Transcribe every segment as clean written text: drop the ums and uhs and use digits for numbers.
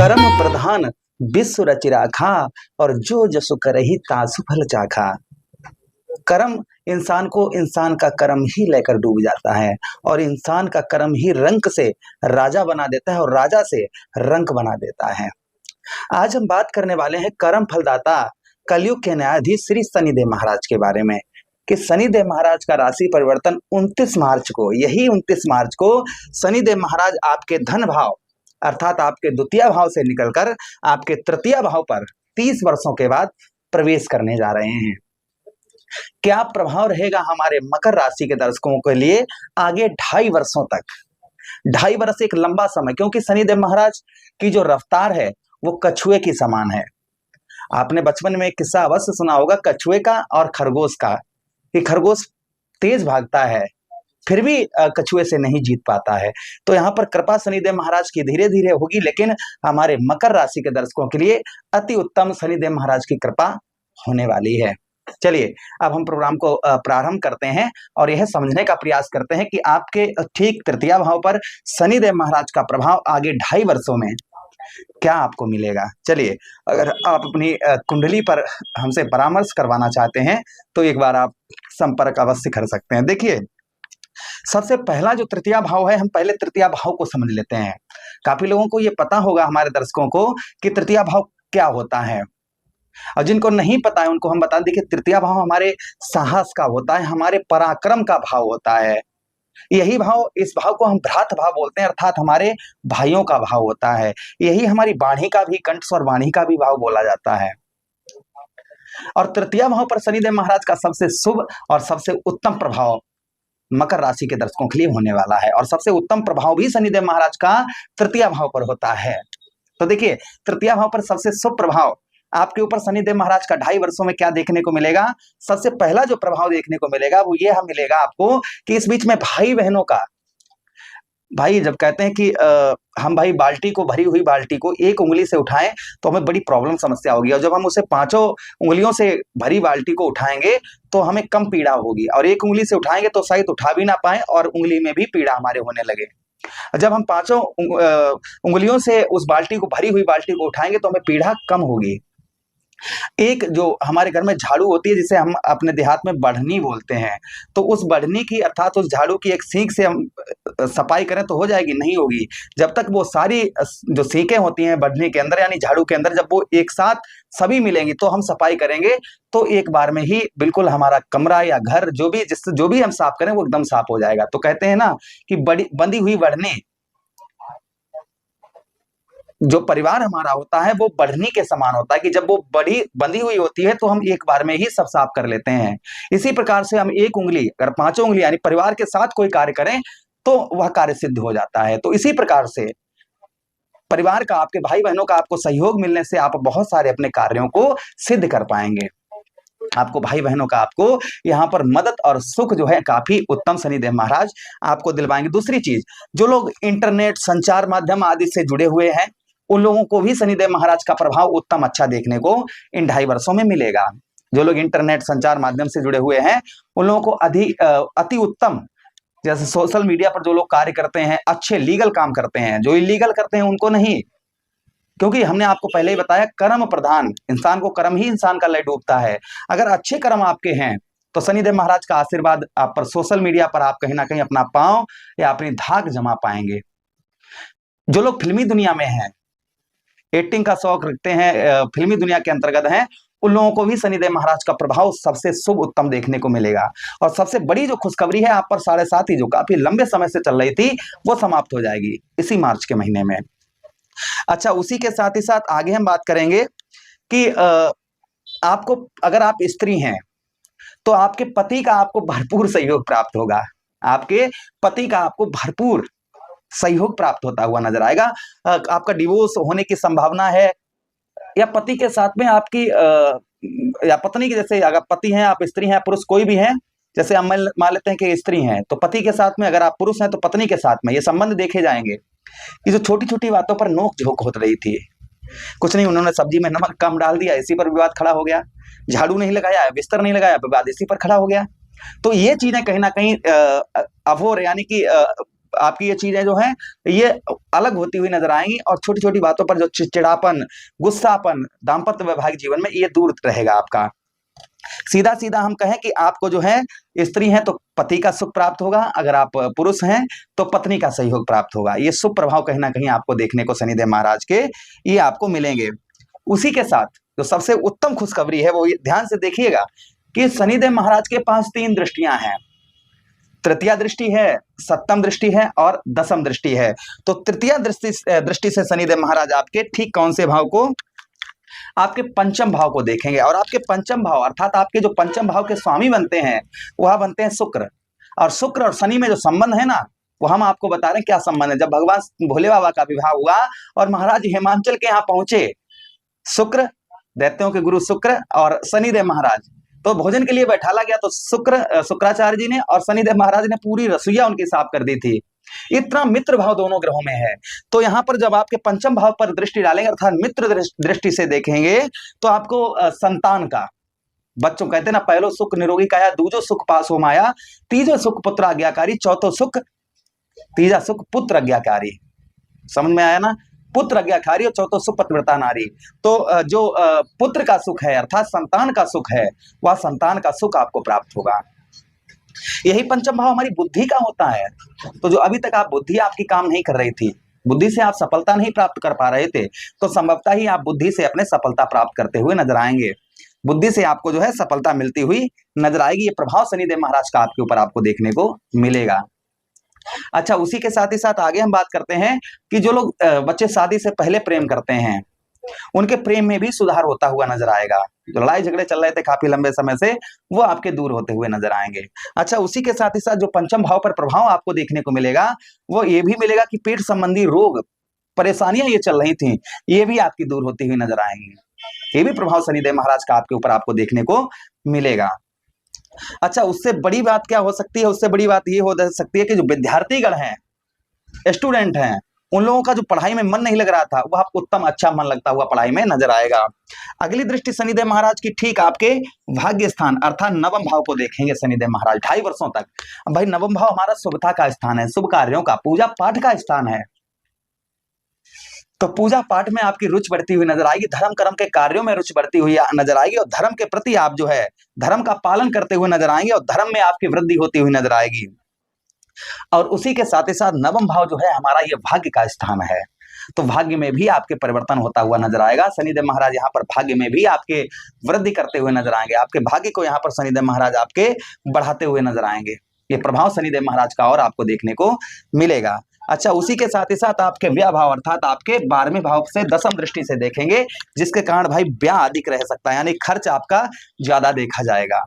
कर्म प्रधान विश्व रचि राखा और जो जसु करहि तासु फल चाखा। कर्म इंसान का कर्म ही लेकर डूब जाता है और इंसान का कर्म ही रंक से राजा बना देता है और राजा से रंक बना देता है। आज हम बात करने वाले हैं कर्म फलदाता कलयुग के न्यायाधीश श्री शनिदेव महाराज के बारे में कि शनिदेव महाराज का राशि परिवर्तन 29 मार्च को, यही 29 मार्च को शनिदेव महाराज आपके धन भाव अर्थात आपके द्वितीय भाव से निकलकर आपके तृतीय भाव पर 30 वर्षों के बाद प्रवेश करने जा रहे हैं। क्या प्रभाव रहेगा हमारे मकर राशि के दर्शकों के लिए आगे 2.5 वर्षों तक। 2.5 वर्ष एक लंबा समय, क्योंकि शनिदेव महाराज की जो रफ्तार है वो कछुए की समान है। आपने बचपन में एक किस्सा अवश्य सुना होगा कछुए का और खरगोश का, कि खरगोश तेज भागता है फिर भी कछुए से नहीं जीत पाता है। तो यहाँ पर कृपा शनिदेव महाराज की धीरे धीरे होगी, लेकिन हमारे मकर राशि के दर्शकों के लिए अति उत्तम शनिदेव महाराज की कृपा होने वाली है। चलिए अब हम प्रोग्राम को प्रारंभ करते हैं और यह समझने का प्रयास करते हैं कि आपके ठीक तृतीय भाव पर शनिदेव महाराज का प्रभाव आगे 2.5 वर्षों में क्या आपको मिलेगा। चलिए, अगर आप अपनी कुंडली पर हमसे परामर्श करवाना चाहते हैं तो एक बार आप संपर्क अवश्य कर सकते हैं। देखिए, सबसे पहला जो तृतीय भाव है, हम पहले तृतीय भाव को समझ लेते हैं। काफी लोगों को यह पता होगा हमारे दर्शकों को कि तृतीय भाव क्या होता है, और जिनको नहीं पता है उनको हम बता दें। देखिए, तृतीय भाव हमारे साहस का होता है, हमारे पराक्रम का भाव होता है। यही भाव, इस भाव को हम भ्रात भाव बोलते हैं, अर्थात हमारे भाइयों का भाव होता है। यही हमारी वाणी का भी, कंठस्वर वाणी का भी भाव बोला जाता है। और तृतीय भाव पर शनिदेव महाराज का सबसे शुभ और सबसे उत्तम प्रभाव मकर राशि के दर्शकों के लिए होने वाला है, और सबसे उत्तम प्रभाव भी शनिदेव महाराज का तृतीय भाव पर होता है। तो देखिए, तृतीय भाव पर सबसे शुभ प्रभाव आपके ऊपर शनिदेव महाराज का 2.5 वर्षों में क्या देखने को मिलेगा। सबसे पहला जो प्रभाव देखने को मिलेगा वो ये मिलेगा आपको कि इस बीच में भाई बहनों का, भाई जब कहते हैं कि हम भाई बाल्टी को, भरी हुई बाल्टी को एक उंगली से उठाएं तो हमें बड़ी प्रॉब्लम समस्या होगी, और जब हम उसे 5 उंगलियों से भरी बाल्टी को उठाएंगे तो हमें कम पीड़ा होगी, और एक उंगली से उठाएंगे तो शायद उठा भी ना पाए और उंगली में भी पीड़ा हमारे होने लगे। जब हम 5 उंगलियों से उस बाल्टी को, भरी हुई बाल्टी को उठाएंगे तो हमें पीड़ा कम होगी। एक जो हमारे घर में झाड़ू होती है, जिसे हम अपने देहात में बढ़नी बोलते हैं, तो उस बढ़नी की अर्थात उस झाड़ू की एक सींक से हम सफाई करें तो हो जाएगी? नहीं होगी। जब तक वो सारी जो सींकें होती हैं बढ़नी के अंदर यानी झाड़ू के अंदर, जब वो एक साथ सभी मिलेंगी तो हम सफाई करेंगे, तो एक बार में ही बिल्कुल हमारा कमरा या घर जो भी हम साफ करें वो एकदम साफ हो जाएगा। तो कहते हैं ना कि बंधी हुई बढ़नी, जो परिवार हमारा होता है वो बढ़नी के समान होता है कि जब वो बंधी हुई होती है तो हम एक बार में ही सब साफ कर लेते हैं। इसी प्रकार से हम एक उंगली, अगर 5 उंगली यानी परिवार के साथ कोई कार्य करें तो वह कार्य सिद्ध हो जाता है। तो इसी प्रकार से परिवार का, आपके भाई बहनों का आपको सहयोग मिलने से आप बहुत सारे अपने कार्यों को सिद्ध कर पाएंगे। आपको भाई बहनों का, आपको यहाँ पर मदद और सुख जो है काफी उत्तम शनिदेव महाराज आपको दिलवाएंगे। दूसरी चीज, जो लोग इंटरनेट, संचार माध्यम आदि से जुड़े हुए हैं उन लोगों को भी शनिदेव महाराज का प्रभाव उत्तम अच्छा देखने को इन 2.5 वर्षों में मिलेगा। जो लोग इंटरनेट, संचार माध्यम से जुड़े हुए हैं उन लोगों को अति उत्तम, जैसे सोशल मीडिया पर जो लोग कार्य करते हैं, अच्छे लीगल काम करते हैं, जो इलीगल करते हैं उनको नहीं, क्योंकि हमने आपको पहले ही बताया कर्म प्रधान, इंसान को कर्म ही इंसान का ले डूबता है। अगर अच्छे कर्म आपके हैं तो शनिदेव महाराज का आशीर्वाद आप पर, सोशल मीडिया पर आप कहीं ना कहीं अपना पांव या अपनी धाक जमा पाएंगे। जो लोग फिल्मी दुनिया में हैं, एक्टिंग का शौक रखते हैं, फिल्मी दुनिया के अंतर्गत हैं, उन लोगों को भी शनिदेव महाराज का प्रभाव सबसे शुभ उत्तम देखने को मिलेगा। और सबसे बड़ी जो खुशखबरी है, आप पर 7.5 जो काफी लंबे समय से चल रही थी वो समाप्त हो जाएगी इसी मार्च के महीने में। अच्छा, उसी के साथ ही साथ आगे हम बात करेंगे कि आपको, अगर आप स्त्री हैं तो आपके पति का आपको भरपूर सहयोग प्राप्त होगा। आपके पति का आपको भरपूर सहयोग प्राप्त होता हुआ नजर आएगा। आपका डिवोर्स होने की संभावना है, या पति के साथ में आपकी या पत्नी की, जैसे अगर पति हैं, आप स्त्री हैं, पुरुष कोई भी हैं, जैसे हम मान लेते हैं कि स्त्री हैं तो पति के साथ में, अगर आप पुरुष हैं तो पत्नी के साथ में, ये संबंध देखे जाएंगे कि जो छोटी छोटी बातों पर नोक झोंक हो रही थी, कुछ नहीं, उन्होंने सब्जी में नमक कम डाल दिया, इसी पर विवाद खड़ा हो गया। झाड़ू नहीं लगाया, बिस्तर नहीं लगाया, विवाद इसी पर खड़ा हो गया। तो ये चीजें कहीं ना कहीं अभोर यानी कि आपकी ये चीजें जो हैं ये अलग होती हुई नजर आएंगी, और छोटी छोटी बातों पर जो चिड़चिड़ापन, गुस्सापन दाम्पत्य वैवाहिक जीवन में ये दूर रहेगा आपका। सीधा सीधा हम कहें कि आपको जो है स्त्री है तो पति का सुख प्राप्त होगा, अगर आप पुरुष हैं तो पत्नी का सहयोग प्राप्त होगा। ये शुभ प्रभाव कहीं ना कहीं आपको देखने को शनिदेव महाराज के ये आपको मिलेंगे। उसी के साथ जो सबसे उत्तम खुशखबरी है वो ध्यान से देखिएगा कि शनिदेव महाराज के पास 3 दृष्टियां हैं। तृतीया दृष्टि है, सप्तम दृष्टि है और दसम दृष्टि है। तो तृतीया दृष्टि से शनिदेव महाराज आपके ठीक कौन से भाव को, आपके पंचम भाव को देखेंगे। और आपके पंचम भाव अर्थात आपके जो पंचम भाव के स्वामी बनते हैं वह बनते हैं शुक्र। और शुक्र और शनि में जो संबंध है ना, वो हम आपको बता रहे हैं क्या संबंध है। जब भगवान भोले बाबा का विवाह हुआ और महाराज हिमांचल के यहाँ पहुंचे, शुक्र दैत्यों के गुरु शुक्र और शनिदेव महाराज, तो भोजन के लिए बैठाला गया तो शुक्राचार्य जी ने और शनिदेव महाराज ने पूरी रसोईया उनकी साफ कर दी थी। इतना मित्र भाव दोनों ग्रहों में है। तो यहाँ पर जब आपके पंचम भाव पर दृष्टि डालेंगे अर्थात मित्र दृष्टि से देखेंगे तो आपको संतान का, बच्चों कहते हैं ना, पहलो सुख निरोगी काया, दूजो सुख पासो माया, तीजो सुख पुत्र आज्ञाकारी, चौथो सुख, तीजा सुख पुत्र आज्ञाकारी। समझ में आया ना, पुत्र आज्ञाकारी और चौथो सुख पतिव्रता नारी। तो जो पुत्र का सुख है अर्थात संतान का सुख है, वह संतान का सुख आपको प्राप्त होगा। यही पंचम भाव हमारी बुद्धि का होता है। तो जो अभी तक आप बुद्धि आपकी काम नहीं कर रही थी, बुद्धि से आप सफलता नहीं प्राप्त कर पा रहे थे, तो संभवतः ही आप बुद्धि से अपने सफलता प्राप्त करते हुए नजर आएंगे। बुद्धि से आपको जो है सफलता मिलती हुई नजर आएगी। ये प्रभाव शनिदेव महाराज का आपके ऊपर आपको देखने को मिलेगा। अच्छा, उसी के साथ ही साथ आगे हम बात करते हैं कि जो लोग बच्चे शादी से पहले प्रेम करते हैं उनके प्रेम में भी सुधार होता हुआ नजर आएगा। जो लड़ाई झगड़े चल रहे थे काफी लंबे समय से, वो आपके दूर होते हुए नजर आएंगे। अच्छा, उसी के साथ ही साथ जो पंचम भाव पर प्रभाव आपको देखने को मिलेगा वो ये भी मिलेगा कि पेट संबंधी रोग परेशानियां ये चल रही थी, ये भी आपकी दूर होती हुई नजर आएंगी। ये भी प्रभाव शनिदेव महाराज का आपके ऊपर आपको देखने को मिलेगा। अच्छा, उससे बड़ी बात क्या हो सकती है, उससे बड़ी बात ये हो सकती है कि जो विद्यार्थीगण हैं, स्टूडेंट हैं, उन लोगों का जो पढ़ाई में मन नहीं लग रहा था, वह आपको उत्तम अच्छा मन लगता हुआ पढ़ाई में नजर आएगा। अगली दृष्टि शनिदेव महाराज की ठीक आपके भाग्य स्थान अर्थात नवम भाव को देखेंगे शनिदेव महाराज 2.5 वर्षों तक। भाई नवम भाव हमारा शुभता का स्थान है, शुभ कार्यों का, पूजा पाठ का स्थान है। तो पूजा पाठ में आपकी रुचि बढ़ती हुई नजर आएगी, धर्म कर्म के कार्यों में रुचि बढ़ती हुई नजर आएगी, और धर्म के प्रति आप जो है धर्म का पालन करते हुए नजर आएंगे, और धर्म में आपकी वृद्धि होती हुई नजर आएगी। और उसी के साथ ही साथ नवम भाव जो है हमारा ये भाग्य का स्थान है, तो भाग्य में भी आपके परिवर्तन होता हुआ नजर आएगा। शनिदेव महाराज यहाँ पर भाग्य में भी आपके वृद्धि करते हुए नजर आएंगे, आपके भाग्य को यहाँ पर शनिदेव महाराज आपके बढ़ाते हुए नजर आएंगे। ये प्रभाव शनिदेव महाराज का और आपको देखने को मिलेगा। अच्छा, उसी के साथ ही साथ आपके व्यय भाव अर्थात आपके 12वें भाव से दसम दृष्टि से देखेंगे, जिसके कारण भाई व्यय अधिक रह सकता है, यानी खर्च आपका ज्यादा देखा जाएगा।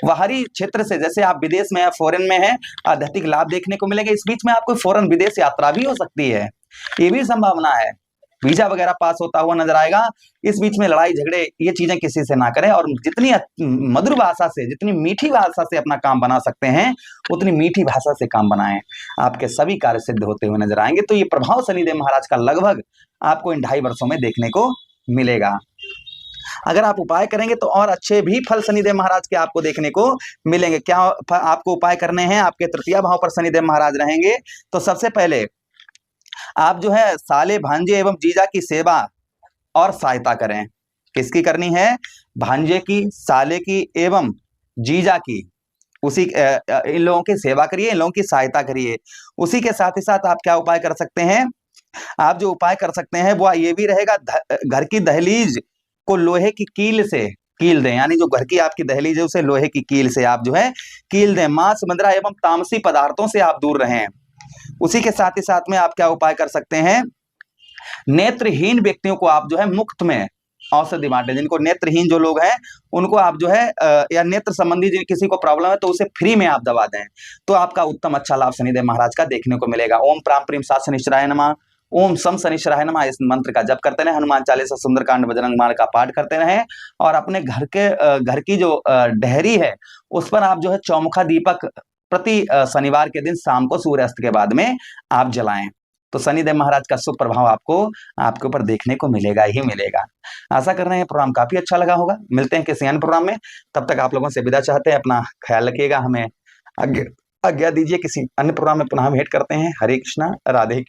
बाहरी क्षेत्र से, जैसे आप विदेश में है, फॉरेन में है, आध्यात्मिक लाभ देखने को मिलेंगे। इस बीच में आपको फॉरेन विदेश यात्रा भी हो सकती है, ये भी संभावना है। वीजा वगैरह पास होता हुआ नजर आएगा। इस बीच में लड़ाई झगड़े ये चीजें किसी से ना करें, और जितनी मधुर भाषा से, जितनी मीठी भाषा से अपना काम बना सकते हैं उतनी मीठी भाषा से काम बनाएं, आपके सभी कार्य सिद्ध होते हुए नजर आएंगे। तो ये प्रभाव शनिदेव महाराज का लगभग आपको इन 2.5 वर्षों में देखने को मिलेगा। अगर आप उपाय करेंगे तो और अच्छे भी फल शनिदेव महाराज के आपको देखने को मिलेंगे। क्या आपको उपाय करने हैं? आपके तृतीय भाव पर शनिदेव महाराज रहेंगे, तो सबसे पहले आप जो है साले, भांजे एवं जीजा की सेवा और सहायता करें। किसकी करनी है? भांजे की, साले की एवं जीजा की। उसी इन लोगों की सेवा करिए, इन लोगों की सहायता करिए। उसी के साथ ही साथ आप क्या उपाय कर सकते हैं? आप जो उपाय कर सकते हैं वो ये भी रहेगा, घर की दहलीज को लोहे की कील से कील दें, यानी जो घर की आपकी दहलीज है उसे लोहे की कील से आप जो है कील दें। मांस, मदिरा एवं तामसी पदार्थों से आप दूर रहें। उसी के साथ ही साथ में आप क्या उपाय कर सकते हैं? नेत्रहीन व्यक्तियों को आप जो है मुफ्त में औषधि बांटें। जिनको नेत्रहीन जो लोग हैं उनको आप जो है या नेत्र संबंधी किसी को प्रॉब्लम है तो उसे फ्री में आप दवा दें, तो आपका उत्तम अच्छा लाभ शनिदेव महाराज का देखने को मिलेगा। ओम प्राम प्रीम सा शनिश्चराय नमः, ओम सम शनिश्चराय नमः, इस मंत्र का जप करते रहे। हनुमान चालीसा, सुंदरकांड, बजरंग बाण का पाठ करते रहे, और अपने घर की जो डहरी है उस पर आप जो है चौमुखा दीपक प्रति शनिवार के दिन शाम को सूर्यास्त के बाद में आप जलाएं, तो शनिदेव महाराज का शुभ प्रभाव आपको आपके ऊपर देखने को मिलेगा ही मिलेगा। आशा कर रहे हैं प्रोग्राम काफी अच्छा लगा होगा। मिलते हैं किसी अन्य प्रोग्राम में, तब तक आप लोगों से विदा चाहते हैं। अपना ख्याल रखिएगा, हमें आगे आज्ञा दीजिए, किसी अन्य प्रोग्राम में पुनः भेंट करते हैं। हरे कृष्णा, राधे।